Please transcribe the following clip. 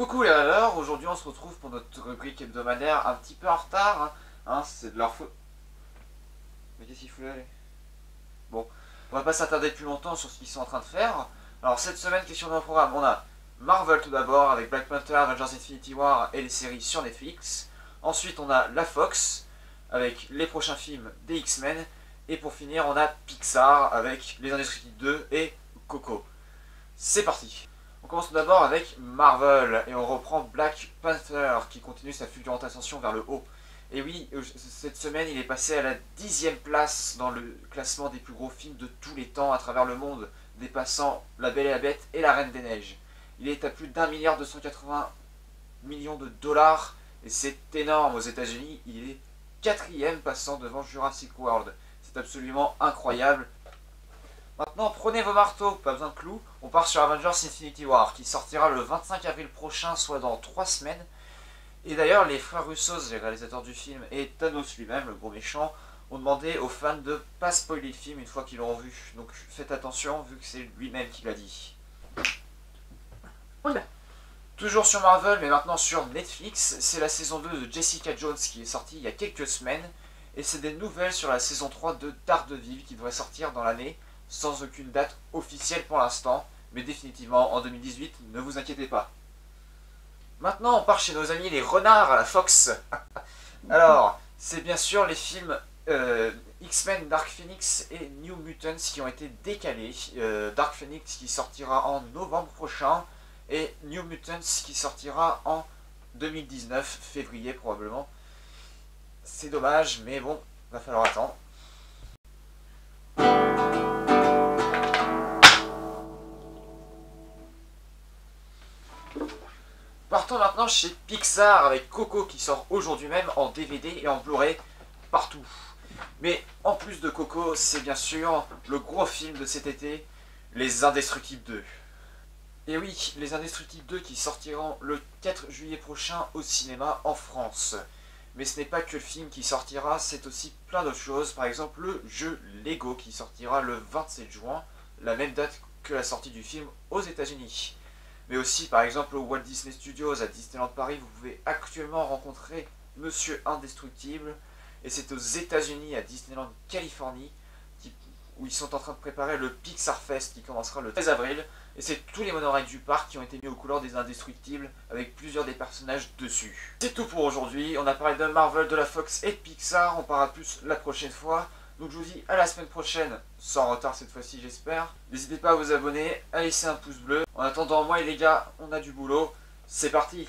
Coucou les rêveurs, aujourd'hui on se retrouve pour notre rubrique hebdomadaire un petit peu en retard, hein, c'est de leur faute. Mais qu'est-ce qu'il faut aller? Bon, on va pas s'attarder plus longtemps sur ce qu'ils sont en train de faire. Alors cette semaine, question de programme, on a Marvel tout d'abord avec Black Panther, Avengers Infinity War et les séries sur Netflix. Ensuite on a la Fox avec les prochains films des X-Men. Et pour finir on a Pixar avec Les Indestructibles 2 et Coco. C'est parti. On commence tout d'abord avec Marvel et on reprend Black Panther qui continue sa fulgurante ascension vers le haut. Et oui, cette semaine il est passé à la 10e place dans le classement des plus gros films de tous les temps à travers le monde, dépassant La Belle et la Bête et La Reine des Neiges. Il est à plus d'1,280 milliard de dollars et c'est énorme aux États-Unis. Il est 4e passant devant Jurassic World. C'est absolument incroyable. Maintenant, prenez vos marteaux, pas besoin de clous, on part sur Avengers Infinity War, qui sortira le 25 avril prochain, soit dans 3 semaines. Et d'ailleurs, les frères Russos, les réalisateurs du film, et Thanos lui-même, le gros méchant, ont demandé aux fans de pas spoiler le film une fois qu'ils l'auront vu. Donc faites attention, vu que c'est lui-même qui l'a dit. Oula. Toujours sur Marvel, mais maintenant sur Netflix, c'est la saison 2 de Jessica Jones qui est sortie il y a quelques semaines. Et c'est des nouvelles sur la saison 3 de Daredevil qui devrait sortir dans l'année, sans aucune date officielle pour l'instant, mais définitivement en 2018, ne vous inquiétez pas. Maintenant, on part chez nos amis les renards à la Fox. Alors, c'est bien sûr les films X-Men Dark Phoenix et New Mutants qui ont été décalés. Dark Phoenix qui sortira en novembre prochain et New Mutants qui sortira en 2019, février probablement. C'est dommage, mais bon, va falloir attendre. Partons maintenant chez Pixar avec Coco qui sort aujourd'hui même en DVD et en Blu-ray partout. Mais en plus de Coco, c'est bien sûr le gros film de cet été, Les Indestructibles 2. Et oui, Les Indestructibles 2 qui sortiront le 4 juillet prochain au cinéma en France. Mais ce n'est pas que le film qui sortira, c'est aussi plein d'autres choses. Par exemple le jeu Lego qui sortira le 27 juin, la même date que la sortie du film aux États-Unis. Mais aussi, par exemple, au Walt Disney Studios à Disneyland Paris, vous pouvez actuellement rencontrer Monsieur Indestructible. Et c'est aux États-Unis, à Disneyland Californie, où ils sont en train de préparer le Pixar Fest qui commencera le 13 avril. Et c'est tous les monorails du parc qui ont été mis aux couleurs des Indestructibles, avec plusieurs des personnages dessus. C'est tout pour aujourd'hui. On a parlé de Marvel, de la Fox et de Pixar. On parlera plus la prochaine fois. Donc je vous dis à la semaine prochaine, sans retard cette fois-ci j'espère. N'hésitez pas à vous abonner, à laisser un pouce bleu. En attendant, moi et les gars, on a du boulot. C'est parti!